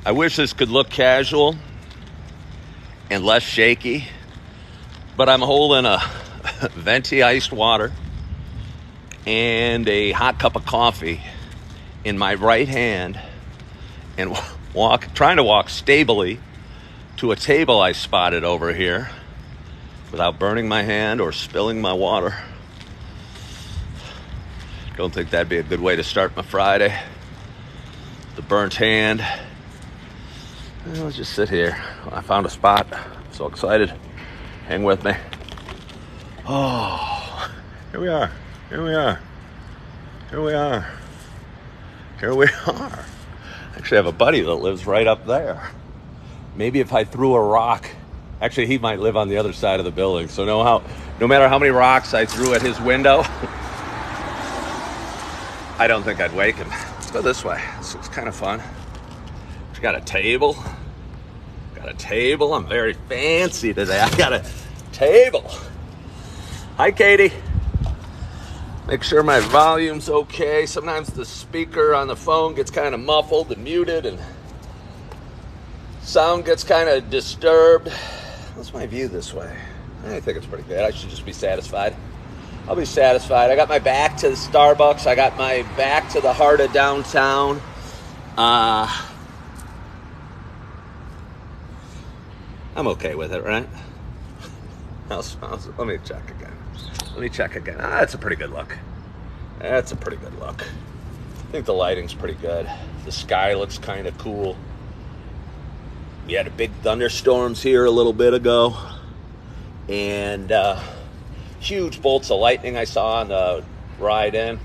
I wish this could look casual and less shaky, but I'm holding a venti iced water and a hot cup of coffee in my right hand and trying to walk stably to a table I spotted over here without burning my hand or spilling my water. Don't think that'd be a good way to start my Friday. The burnt hand. Let's just sit here. I found a spot. I'm so excited. Hang with me. Oh, here we are. Here we are. Here we are. Here we are. I actually have a buddy that lives right up there. Maybe if I threw a rock, actually he might live on the other side of the building. So no matter how many rocks I threw at his window, I don't think I'd wake him. Let's go this way. This looks kind of fun. We got a table. I'm very fancy today. I got a table. Hi, Katie. Make sure my volume's okay. Sometimes the speaker on the phone gets kind of muffled and muted and sound gets kind of disturbed. What's my view this way? I think it's pretty good. I should just be satisfied. I'll be satisfied. I got my back to the Starbucks. I got my back to the heart of downtown. I'm okay with it, right? Let me check again. That's a pretty good look. I think the lighting's pretty good. The sky looks kind of cool. We had a big thunderstorms here a little bit ago. And huge bolts of lightning I saw on the ride in.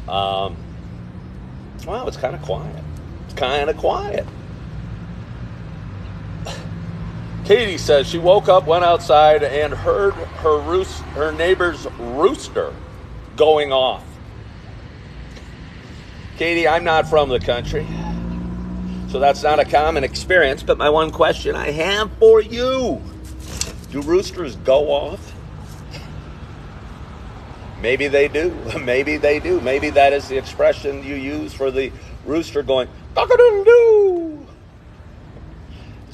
Wow, it's kind of quiet. Katie says she woke up, went outside, and heard her neighbor's rooster going off. Katie, I'm not from the country, so that's not a common experience, but my one question I have for you, do roosters go off? Maybe they do. Maybe that is the expression you use for the rooster going, cock-a-doodle-doo.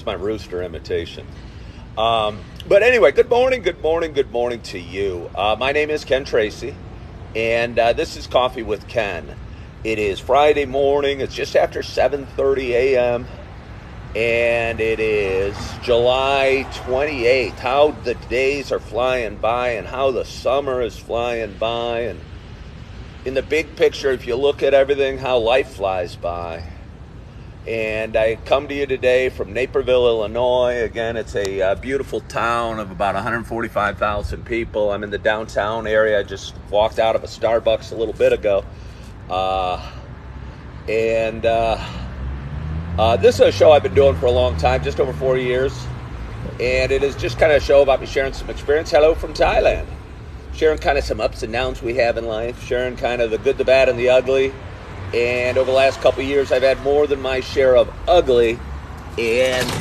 My rooster imitation. But anyway, good morning to you. My name is Ken Tracy, and this is Coffee with Ken. It is Friday morning. It's just after 7:30 a.m., and it is July 28th. How the days are flying by and how the summer is flying by. And in the big picture, if you look at everything, how life flies by. And I come to you today from Naperville, Illinois. Again, it's a beautiful town of about 145,000 people. I'm in the downtown area. I just walked out of a Starbucks a little bit ago. This is a show I've been doing for a long time, just over 4 years. And it is just kind of a show about me sharing some experience. Hello from Thailand. Sharing kind of some ups and downs we have in life. Sharing kind of the good, the bad, and the ugly. And over the last couple of years, I've had more than my share of ugly and,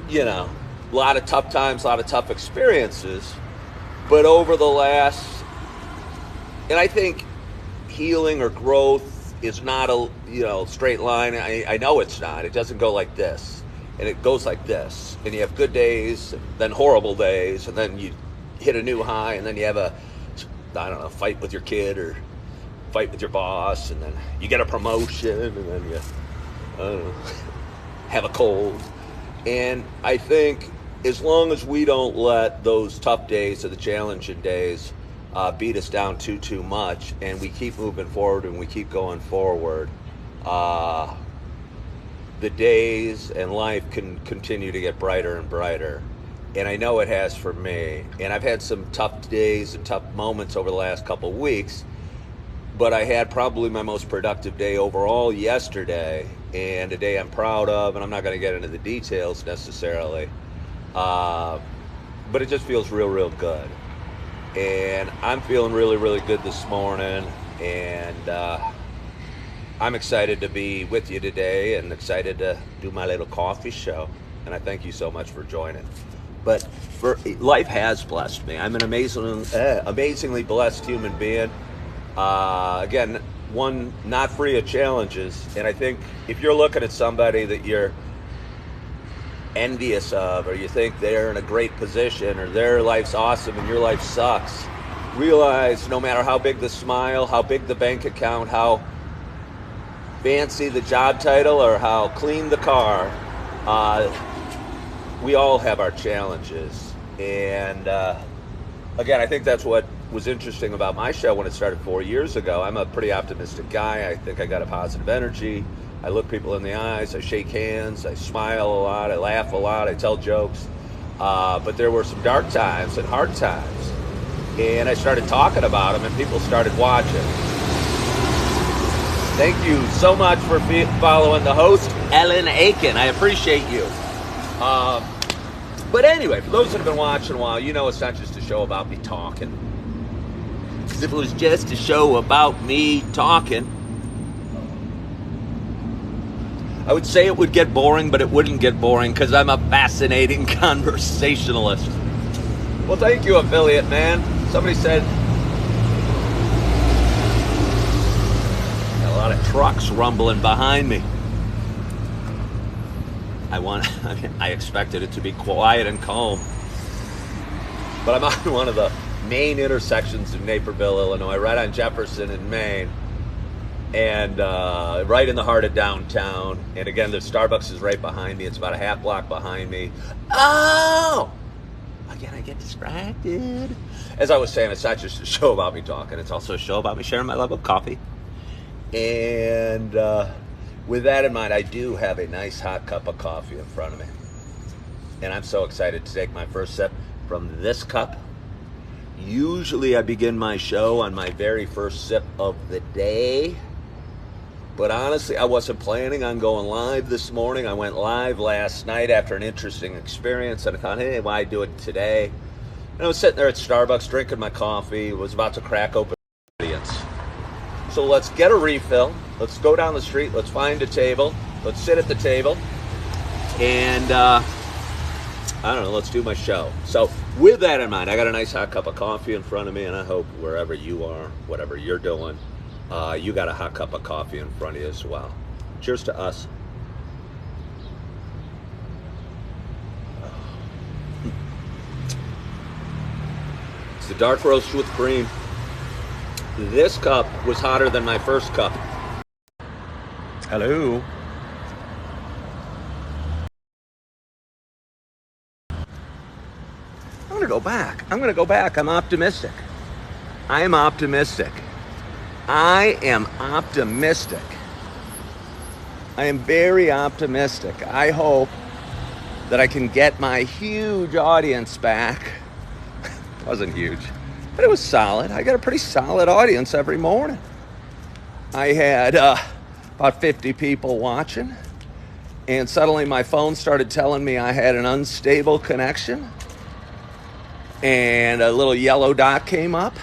a lot of tough times, a lot of tough experiences. But over the last, and I think healing or growth is not a, straight line. I know it's not. It doesn't go like this. And it goes like this. And you have good days, then horrible days, and then you hit a new high, and then you have a, fight with your kid or fight with your boss, and then you get a promotion, and then you have a cold. And I think as long as we don't let those tough days or the challenging days beat us down too much, and we keep moving forward and we keep going forward, the days and life can continue to get brighter and brighter. And I know it has for me. And I've had some tough days and tough moments over the last couple of weeks. But I had probably my most productive day overall yesterday, and a day I'm proud of, and I'm not going to get into the details necessarily, but it just feels real good. And I'm feeling really good this morning, and I'm excited to be with you today and excited to do my little coffee show, and I thank you so much for joining. But life has blessed me. I'm an amazingly blessed human being. Again, one not free of challenges. And I think if you're looking at somebody that you're envious of, or you think they're in a great position, or their life's awesome and your life sucks, realize no matter how big the smile, how big the bank account, how fancy the job title, or how clean the car, we all have our challenges. And again, I think that's what was interesting about my show when it started 4 years ago. I'm a pretty optimistic guy. I think I got a positive energy. I look people in the eyes, I shake hands, I smile a lot, I laugh a lot, I tell jokes. But there were some dark times and hard times. And I started talking about them, and people started watching. Thank you so much for following the host, Ellen Aiken. I appreciate you. But anyway, for those that have been watching a while, you know it's not just a show about me talking. Because if it was just a show about me talking, I would say it would get boring, but it wouldn't get boring because I'm a fascinating conversationalist. Well, thank you, affiliate man. Somebody said, got a lot of trucks rumbling behind me. I expected it to be quiet and calm. But I'm on one of the main intersections of Naperville, Illinois, right on Jefferson in Maine. And right in the heart of downtown. And again, the Starbucks is right behind me. It's about a half block behind me. Oh! Again, I get distracted. As I was saying, it's not just a show about me talking. It's also a show about me sharing my love of coffee. And with that in mind, I do have a nice hot cup of coffee in front of me. And I'm so excited to take my first sip from this cup. Usually I begin my show on my very first sip of the day. But honestly, I wasn't planning on going live this morning. I went live last night after an interesting experience, and I thought, hey, why do it today? And I was sitting there at Starbucks drinking my coffee, was about to crack open the audience. So let's get a refill. Let's go down the street. Let's find a table. Let's sit at the table. And I don't know, let's do my show. So with that in mind, I got a nice hot cup of coffee in front of me, and I hope wherever you are, whatever you're doing, you got a hot cup of coffee in front of you as well. Cheers to us. It's the dark roast with cream. This cup was hotter than my first cup. Hello. I'm going to go back. I'm optimistic. I am optimistic. I am very optimistic. I hope that I can get my huge audience back. It wasn't huge, but it was solid. I got a pretty solid audience every morning. I had about 50 people watching, and suddenly my phone started telling me I had an unstable connection, and a little yellow dot came up,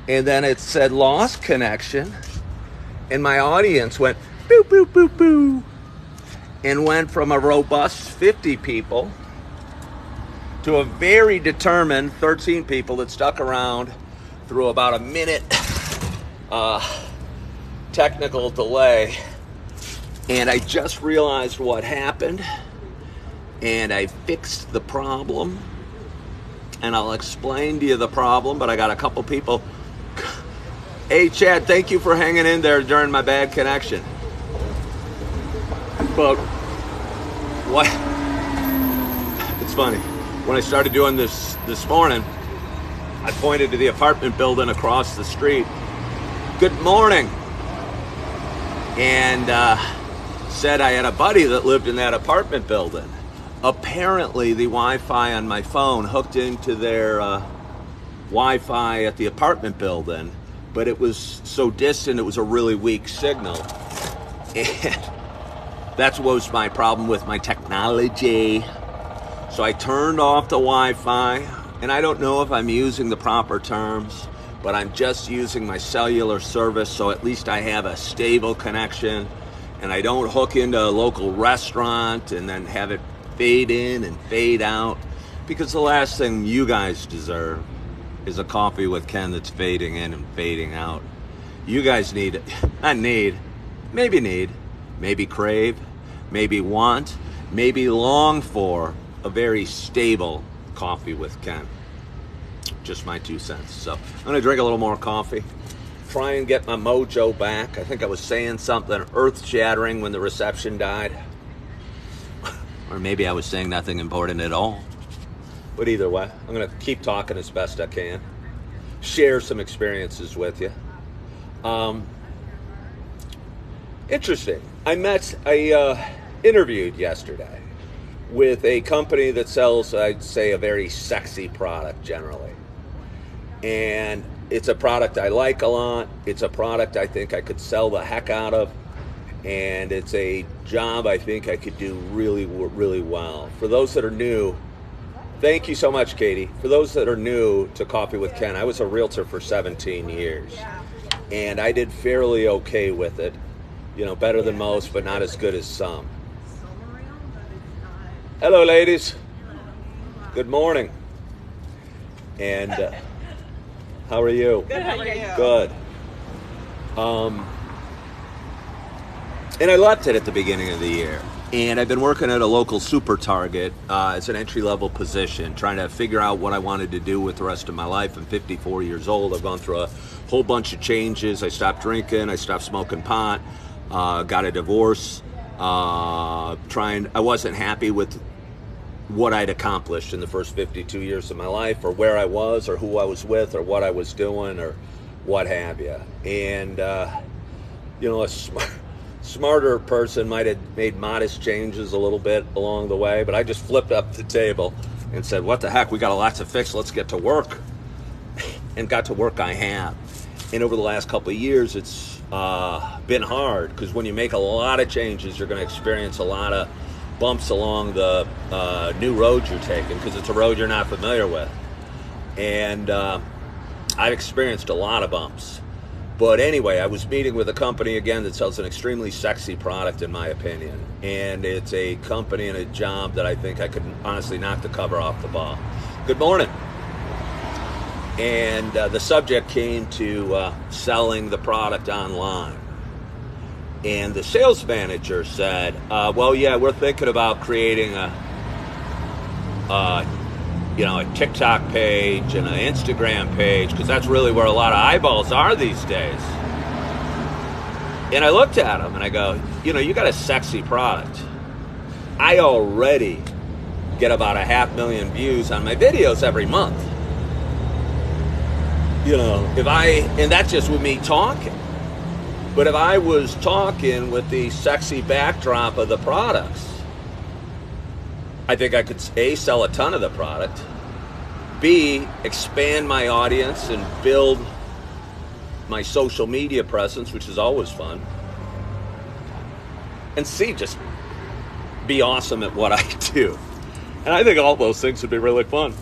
and then it said lost connection, and my audience went boo, boo, boo, boo, and went from a robust 50 people to a very determined 13 people that stuck around through about a minute technical delay. And I just realized what happened, and I fixed the problem, and I'll explain to you the problem, but I got a couple people. Hey Chad, thank you for hanging in there during my bad connection. But what? It's funny. When I started doing this morning, I pointed to the apartment building across the street. Good morning. And said I had a buddy that lived in that apartment building. Apparently the Wi-Fi on my phone hooked into their Wi-Fi at the apartment building, but it was so distant it was a really weak signal. And that was my problem with my technology. So I turned off the Wi-Fi, and I don't know if I'm using the proper terms, but I'm just using my cellular service, so at least I have a stable connection, and I don't hook into a local restaurant and then have it fade in and fade out, because the last thing you guys deserve is a coffee with Ken that's fading in and fading out. You guys need, not need, maybe crave, maybe want, maybe long for a very stable coffee with Ken. Just my 2 cents. So I'm going to drink a little more coffee, try and get my mojo back. I think I was saying something earth-shattering when the reception died. Or maybe I was saying nothing important at all. But either way, I'm going to keep talking as best I can. Share some experiences with you. Interesting. I interviewed yesterday with a company that sells, I'd say, a very sexy product generally. And it's a product I like a lot. It's a product I think I could sell the heck out of. And it's a job I think I could do really, really well. For those that are new, thank you so much, Katie. For those that are new to Coffee with Ken, I was a realtor for 17 years. And I did fairly okay with it. You know, better than most, but not as good as some. Hello, ladies. Good morning. And how are you? Good, how are you? Good. And I left it at the beginning of the year. And I've been working at a local super target as an entry-level position, trying to figure out what I wanted to do with the rest of my life. I'm 54 years old. I've gone through a whole bunch of changes. I stopped drinking. I stopped smoking pot. Got a divorce. I wasn't happy with what I'd accomplished in the first 52 years of my life, or where I was, or who I was with, or what I was doing, or what have you. And, you know, a smarter person might have made modest changes a little bit along the way, but I just flipped up the table and said, what the heck, we got a lot to fix, let's get to work. And got to work I have. And over the last couple of years, it's been hard, because when you make a lot of changes, you're going to experience a lot of bumps along the new road you're taking, because it's a road you're not familiar with. And I've experienced a lot of bumps. But anyway, I was meeting with a company again that sells an extremely sexy product, in my opinion. And it's a company and a job that I think I could honestly knock the cover off the ball. Good morning. And the subject came to selling the product online. And the sales manager said, well, yeah, we're thinking about creating a TikTok page and an Instagram page, because that's really where a lot of eyeballs are these days. And I looked at him and I go, you know, you got a sexy product. I already get about 500,000 views on my videos every month. You know, and that's just with me talking. But if I was talking with the sexy backdrop of the products, I think I could, A, sell a ton of the product, B, expand my audience and build my social media presence, which is always fun, and C, just be awesome at what I do. And I think all those things would be really fun.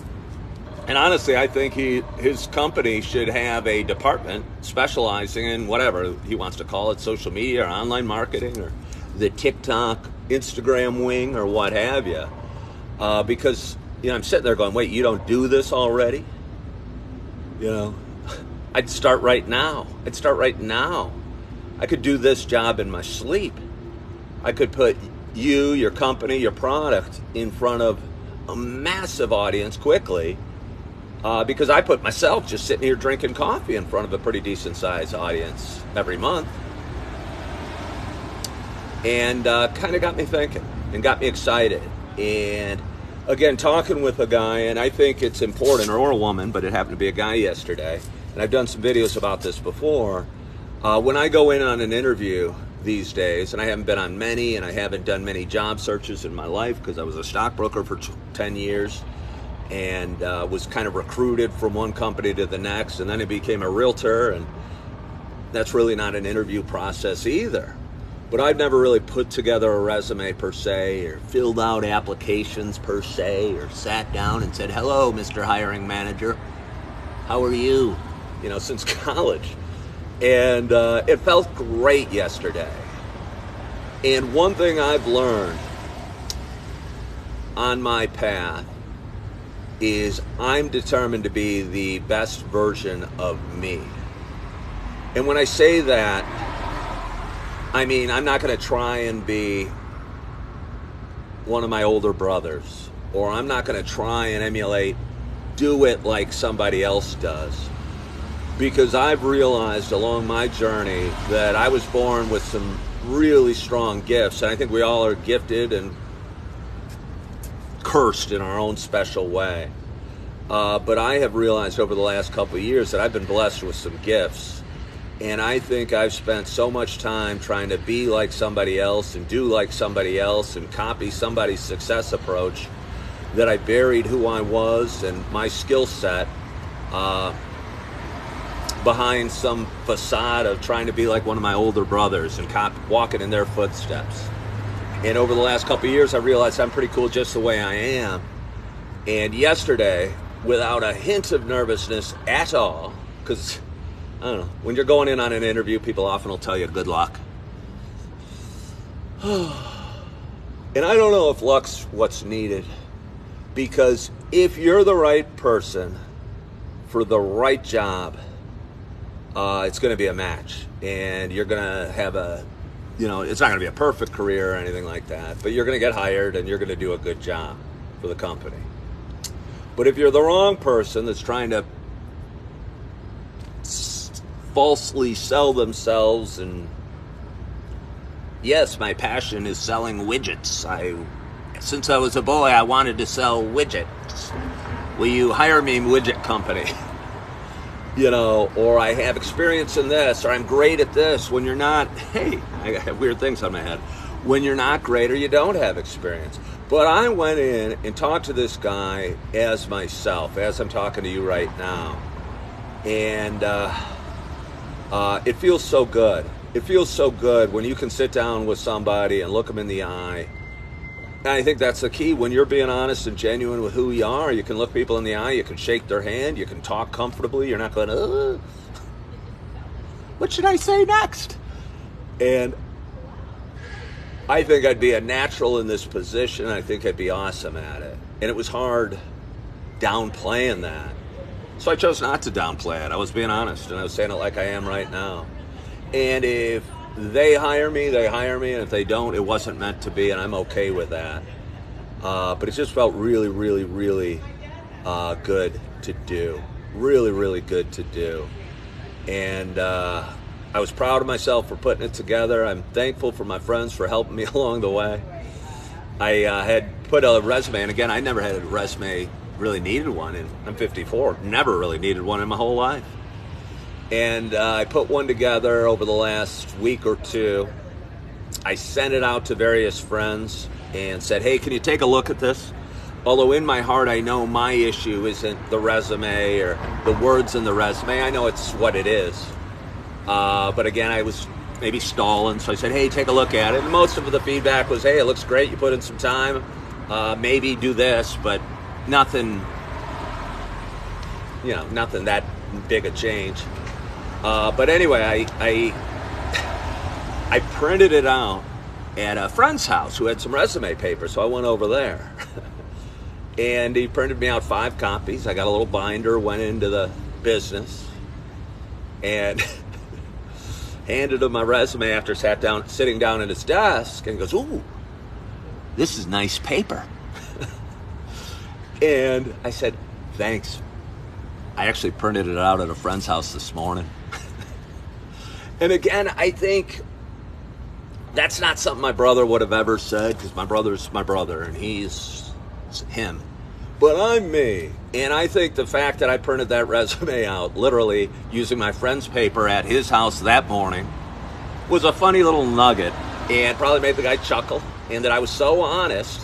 And honestly, I think his company should have a department specializing in whatever he wants to call it, social media or online marketing or the TikTok, Instagram wing or what have you. Because, you know, I'm sitting there going, wait, you don't do this already? You know, I'd start right now. I could do this job in my sleep. I could put you, your company, your product in front of a massive audience quickly. Because I put myself just sitting here drinking coffee in front of a pretty decent sized audience every month. And kind of got me thinking and got me excited. And again, talking with a guy, and I think it's important, or a woman, but it happened to be a guy yesterday, and I've done some videos about this before. When I go in on an interview these days, and I haven't been on many, and I haven't done many job searches in my life because I was a stockbroker for 10 years, and was kind of recruited from one company to the next, and then I became a realtor, and that's really not an interview process either. But I've never really put together a resume per se, or filled out applications per se, or sat down and said, hello, Mr. Hiring Manager, how are you? You know, since college. And it felt great yesterday. And one thing I've learned on my path is I'm determined to be the best version of me. And when I say that, I mean, I'm not going to try and be one of my older brothers, or I'm not going to try and emulate, do it like somebody else does. Because I've realized along my journey that I was born with some really strong gifts, and I think we all are gifted and cursed in our own special way. But I have realized over the last couple of years that I've been blessed with some gifts. And I think I've spent so much time trying to be like somebody else and do like somebody else and copy somebody's success approach that I buried who I was and my skill set behind some facade of trying to be like one of my older brothers and walking in their footsteps. And over the last couple of years, I realized I'm pretty cool just the way I am. And yesterday, without a hint of nervousness at all, because I don't know, when you're going in on an interview, people often will tell you good luck. And I don't know if luck's what's needed, because if you're the right person for the right job, it's going to be a match, and you're going to have it's not going to be a perfect career or anything like that, but you're going to get hired and you're going to do a good job for the company. But if you're the wrong person that's trying to falsely sell themselves, and yes, my passion is selling widgets. Since I was a boy, I wanted to sell widgets. Will you hire me, widget company? Or I have experience in this, or I'm great at this. When you're not, hey, I have weird things on my head. When you're not great or you don't have experience. But I went in and talked to this guy as myself, as I'm talking to you right now. And it feels so good. It feels so good when you can sit down with somebody and look them in the eye. And I think that's the key. When you're being honest and genuine with who you are, you can look people in the eye, you can shake their hand, you can talk comfortably. You're not going, what should I say next? And I think I'd be a natural in this position. I think I'd be awesome at it. And it was hard downplaying that. So I chose not to downplay it. I was being honest, and I was saying it like I am right now. And if they hire me, they hire me, and if they don't, it wasn't meant to be, and I'm okay with that. But it just felt really, really, really good to do. Really, really good to do. And I was proud of myself for putting it together. I'm thankful for my friends for helping me along the way. I had put a resume, and again, I never had a resume, really needed one, and I'm 54, never really needed one in my whole life. And I put one together over the last week or two. I sent it out to various friends and said, hey, can you take a look at this? Although in my heart I know my issue isn't the resume or the words in the resume. I know it's what it is. But again, I was maybe stalling, so I said, hey, take a look at it. And most of the feedback was, hey, it looks great, you put in some time, maybe do this, but nothing that big a change. But anyway, I printed it out at a friend's house who had some resume paper, so I went over there. And he printed me out 5 copies. I got a little binder, went into the business, and handed him my resume after sitting down at his desk, and he goes, ooh, this is nice paper. And I said, thanks. I actually printed it out at a friend's house this morning. And again, I think that's not something my brother would have ever said, because my brother's my brother, and he's him. But I'm me. And I think the fact that I printed that resume out, literally using my friend's paper at his house that morning, was a funny little nugget, and probably made the guy chuckle, and that I was so honest,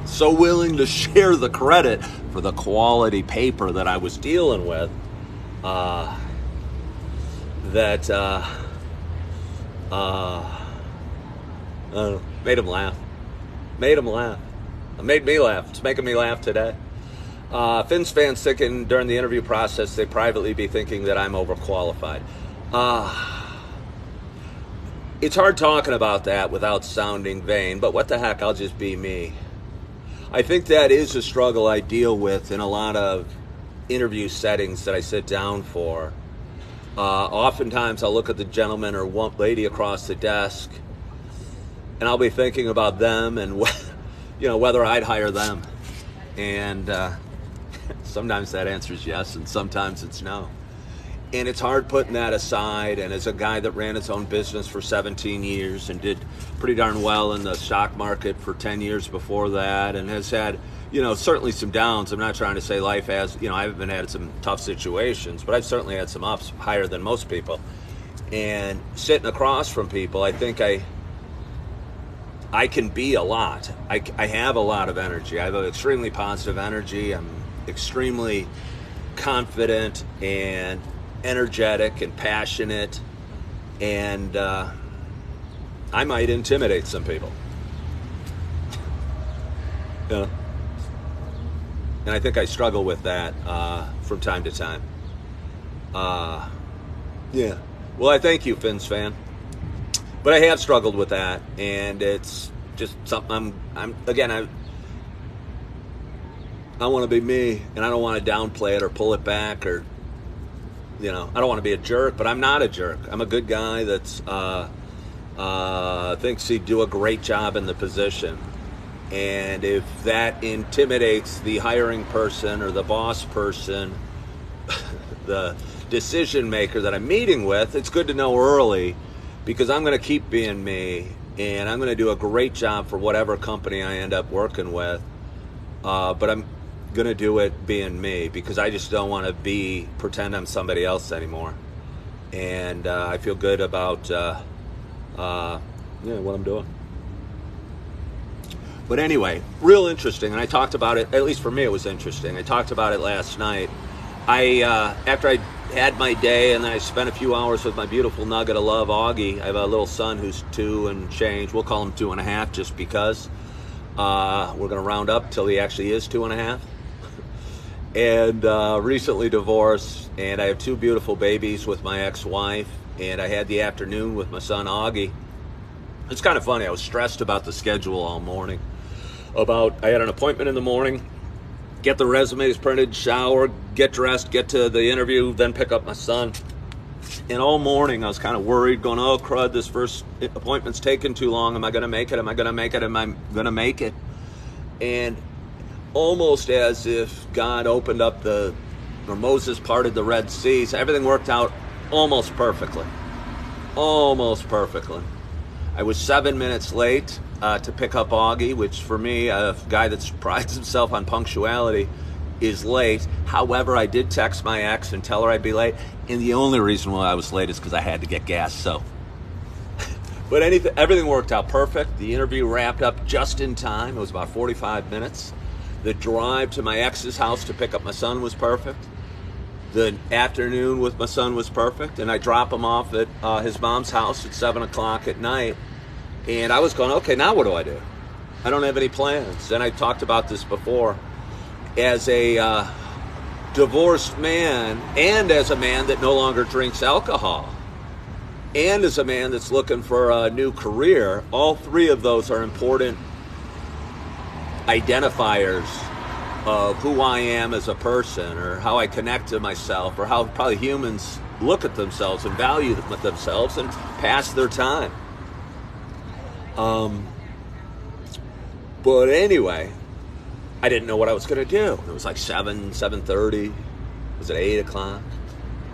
so willing to share the credit for the quality paper that I was dealing with, made him laugh. Made him laugh. It made me laugh. It's making me laugh today. Finns fans thinking during the interview process they privately be thinking that I'm overqualified. It's hard talking about that without sounding vain, but what the heck, I'll just be me. I think that is a struggle I deal with in a lot of interview settings that I sit down for, oftentimes I'll look at the gentleman or lady across the desk, and I'll be thinking about them and whether I'd hire them. And sometimes that answer is yes, and sometimes it's no. And it's hard putting that aside. And as a guy that ran his own business for 17 years and did pretty darn well in the stock market for 10 years before that, and has had, certainly some downs. I'm not trying to say life has, I haven't had some tough situations, but I've certainly had some ups higher than most people. And sitting across from people, I think I can be a lot. I have a lot of energy. I have an extremely positive energy. I'm extremely confident and energetic and passionate, and I might intimidate some people. And I think I struggle with that from time to time. Yeah. Well, I thank you, Finns fan. But I have struggled with that, and it's just something I want to be me, and I don't want to downplay it or pull it back, or I don't want to be a jerk, but I'm not a jerk. I'm a good guy that's thinks he'd do a great job in the position. And if that intimidates the hiring person or the boss person, the decision maker that I'm meeting with, it's good to know early, because I'm going to keep being me, and I'm going to do a great job for whatever company I end up working with. But I'm going to do it being me, because I just don't want to pretend I'm somebody else anymore. And I feel good about what I'm doing. But anyway, real interesting, and I talked about it, at least for me it was interesting. I talked about it last night. After I had my day, and then I spent a few hours with my beautiful nugget of love, Augie. I have a little son who's 2 and change. We'll call him 2.5 just because. We're going to round up till he actually is 2.5. And recently divorced, and I have 2 beautiful babies with my ex-wife, and I had the afternoon with my son Augie. It's kind of funny. I was stressed about the schedule all morning. I had an appointment in the morning, get the resumes printed, shower, get dressed, get to the interview, then pick up my son. And all morning I was kind of worried, going, oh crud, this first appointment's taking too long. Am I going to make it? Am I going to make it? Am I going to make it? And almost as if God opened up or Moses parted the Red Sea, so everything worked out almost perfectly. Almost perfectly. I was 7 minutes late to pick up Augie, which for me, a guy that prides himself on punctuality, is late. However, I did text my ex and tell her I'd be late, and the only reason why I was late is because I had to get gas. So, but everything worked out perfect. The interview wrapped up just in time. It was about 45 minutes. The drive to my ex's house to pick up my son was perfect. The afternoon with my son was perfect, and I drop him off at his mom's house at 7 o'clock at night. And I was going, okay, now what do? I don't have any plans. And I talked about this before. As a divorced man, and as a man that no longer drinks alcohol, and as a man that's looking for a new career, all 3 of those are important identifiers of who I am as a person, or how I connect to myself, or how probably humans look at themselves and value themselves and pass their time. But anyway, I didn't know what I was going to do. It was like 7:30. It was at 8 o'clock.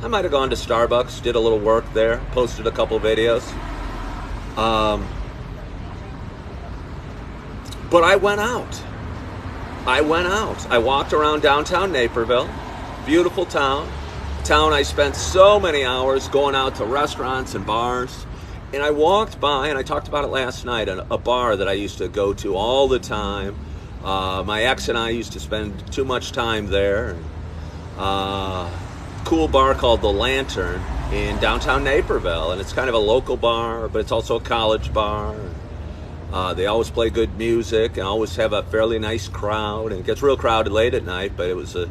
I might have gone to Starbucks, did a little work there, posted a couple videos. But I went out. I walked around downtown Naperville, beautiful town. I spent so many hours going out to restaurants and bars. And I walked by, and I talked about it last night, a bar that I used to go to all the time. My ex and I used to spend too much time there. Cool bar called The Lantern in downtown Naperville. And it's kind of a local bar, but it's also a college bar. They always play good music and always have a fairly nice crowd. And it gets real crowded late at night, but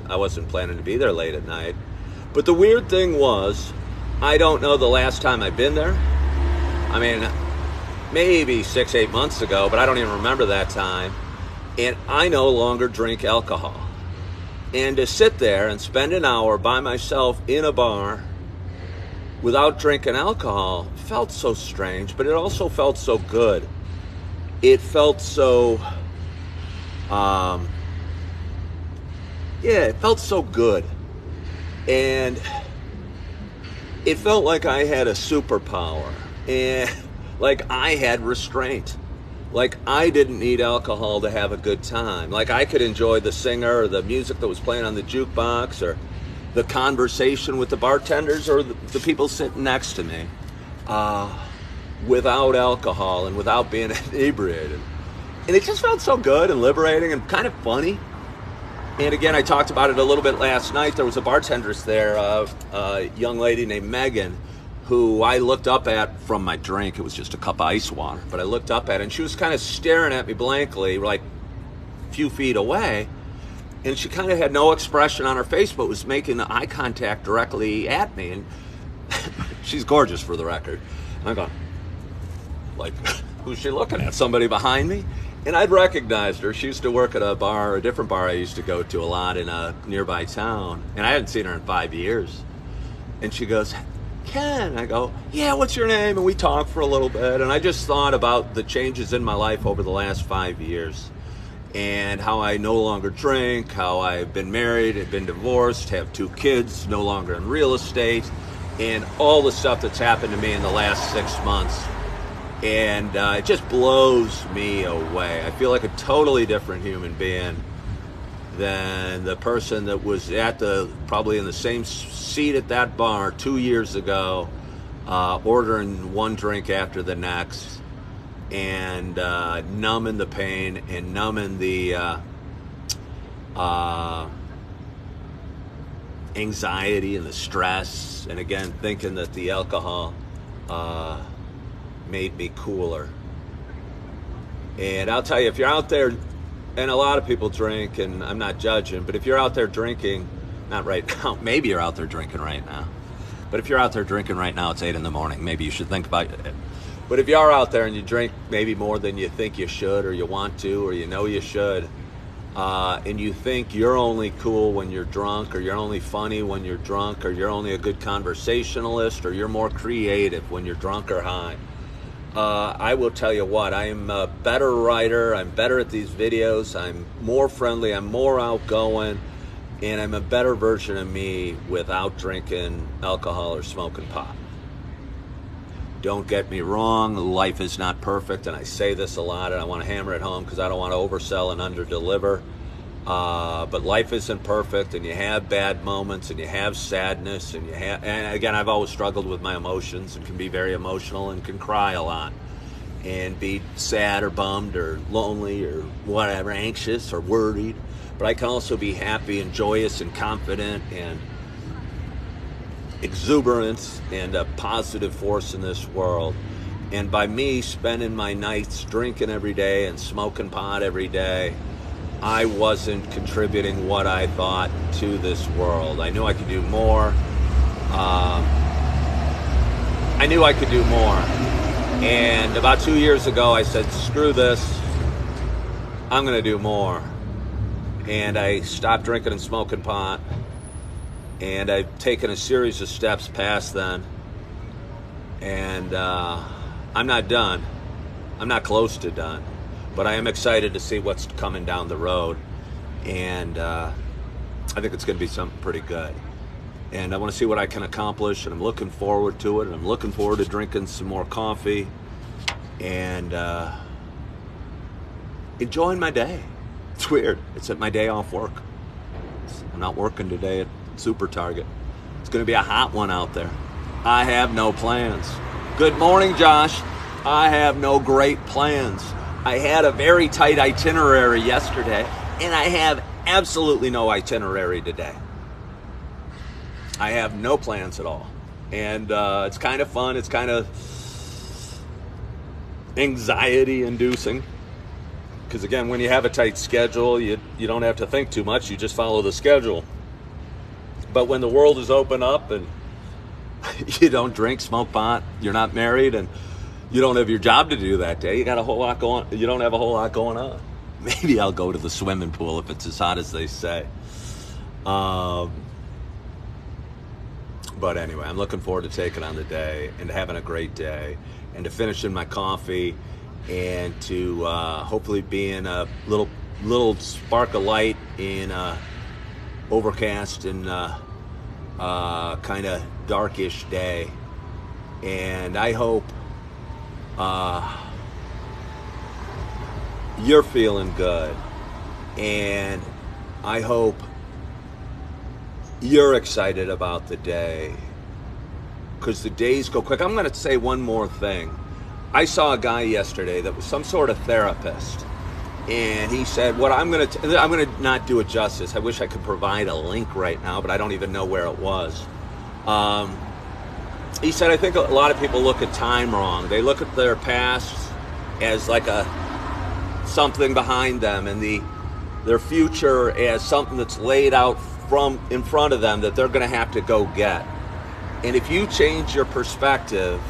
I wasn't planning to be there late at night. But the weird thing was, I don't know the last time I've been there. I mean, maybe 6-8 months ago, but I don't even remember that time. And I no longer drink alcohol. And to sit there and spend an hour by myself in a bar without drinking alcohol felt so strange, but it also felt so good. It felt so, it felt so good. And it felt like I had a superpower, and like I had restraint. Like I didn't need alcohol to have a good time. Like I could enjoy the singer or the music that was playing on the jukebox or the conversation with the bartenders or the people sitting next to me without alcohol and without being inebriated. And it just felt so good and liberating and kind of funny. And again, I talked about it a little bit last night. There was a bartendress there, a young lady named Megan, who I looked up at from my drink. It was just a cup of ice water. But I looked up at her, and she was kind of staring at me blankly, like a few feet away. And she kind of had no expression on her face, but was making eye contact directly at me. And she's gorgeous, for the record. And I'm going, like, who's she looking at? Somebody behind me? And I'd recognized her. She used to work at a bar, a different bar I used to go to a lot in a nearby town. And I hadn't seen her in 5 years. And she goes, Ken. I go, yeah, what's your name? And we talked for a little bit. And I just thought about the changes in my life over the last 5 years. And how I no longer drink, how I've been married, have been divorced, have 2 kids, no longer in real estate, and all the stuff that's happened to me in the last 6 months. And it just blows me away. I feel like a totally different human being than the person that was probably in the same seat at that bar 2 years ago, ordering one drink after the next, and numbing the pain and numbing the anxiety and the stress, and again thinking that the alcohol made me cooler. And I'll tell you, if you're out there, and a lot of people drink, and I'm not judging, but if you're out there drinking, not right now, maybe you're out there drinking right now, but if you're out there drinking right now, it's 8 a.m, maybe you should think about it. But if you are out there and you drink maybe more than you think you should, or you want to, or you know you should, and you think you're only cool when you're drunk, or you're only funny when you're drunk, or you're only a good conversationalist, or you're more creative when you're drunk or high, I will tell you what, I am a better writer, I'm better at these videos, I'm more friendly, I'm more outgoing, and I'm a better version of me without drinking alcohol or smoking pot. Don't get me wrong, life is not perfect, and I say this a lot, and I want to hammer it home because I don't want to oversell and underdeliver. But life isn't perfect, and you have bad moments, and you have sadness, and again, I've always struggled with my emotions and can be very emotional and can cry a lot and be sad or bummed or lonely or whatever, anxious or worried. But I can also be happy and joyous and confident and exuberant and a positive force in this world. And by me spending my nights drinking every day and smoking pot every day, I wasn't contributing what I thought to this world. I knew I could do more. And about 2 years ago, I said, screw this. I'm going to do more. And I stopped drinking and smoking pot. And I've taken a series of steps past then. And I'm not done. I'm not close to done. But I am excited to see what's coming down the road. And I think it's going to be something pretty good. And I want to see what I can accomplish. And I'm looking forward to it. And I'm looking forward to drinking some more coffee. And enjoying my day. It's weird. It's my day off work. I'm not working today at Super Target. It's going to be a hot one out there. I have no plans. Good morning, Josh. I have no great plans. I had a very tight itinerary yesterday, and I have absolutely no itinerary today. I have no plans at all. And it's kind of fun. It's kind of anxiety-inducing. Because, again, when you have a tight schedule, you don't have to think too much. You just follow the schedule. But when the world is open up and you don't drink, smoke pot, you're not married, and you don't have your job to do that day, you don't have a whole lot going on. Maybe I'll go to the swimming pool if it's as hot as they say. But anyway, I'm looking forward to taking on the day and having a great day and to finishing my coffee and to hopefully being a little spark of light in a overcast and kind of darkish day. And I hope you're feeling good, and I hope you're excited about the day, because the days go quick. I'm going to say one more thing. I saw a guy yesterday that was some sort of therapist, and he said, "What I'm going to not do it justice. I wish I could provide a link right now, but I don't even know where it was." He said, "I think a lot of people look at time wrong. They look at their past as like something behind them, and their future as something that's laid out from in front of them that they're going to have to go get. And if you change your perspective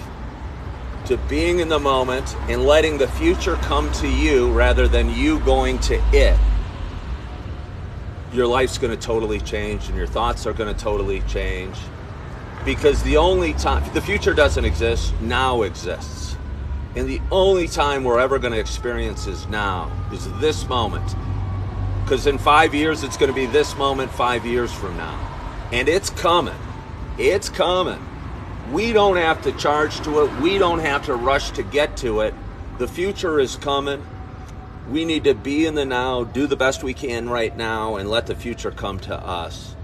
to being in the moment and letting the future come to you rather than you going to it, your life's going to totally change and your thoughts are going to totally change. Because the future doesn't exist, now exists. And the only time we're ever going to experience is now, is this moment. Because in 5 years, it's going to be this moment 5 years from now. And it's coming. It's coming. We don't have to charge to it. We don't have to rush to get to it. The future is coming. We need to be in the now, do the best we can right now, and let the future come to us.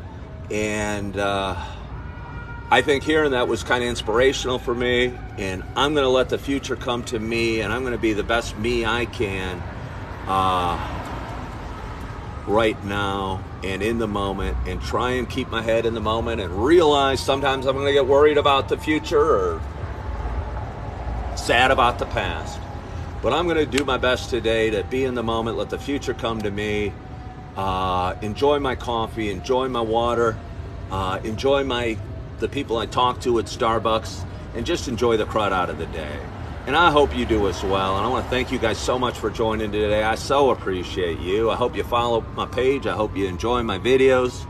And I think hearing that was kind of inspirational for me, and I'm going to let the future come to me, and I'm going to be the best me I can right now and in the moment, and try and keep my head in the moment and realize sometimes I'm going to get worried about the future or sad about the past. But I'm going to do my best today to be in the moment, let the future come to me, enjoy my coffee, enjoy my water, enjoy the people I talk to at Starbucks, and just enjoy the crud out of the day. And I hope you do as well. And I want to thank you guys so much for joining today. I so appreciate you. I hope you follow my page. I hope you enjoy my videos.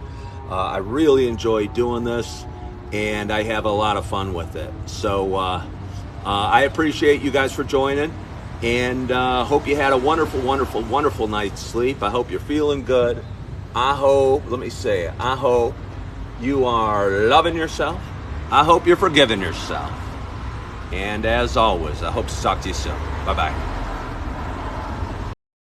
I really enjoy doing this, and I have a lot of fun with it. So I appreciate you guys for joining, and hope you had a wonderful, wonderful, wonderful night's sleep. I hope you're feeling good. I hope you are loving yourself. I hope you're forgiving yourself. And as always, I hope to talk to you soon. Bye-bye.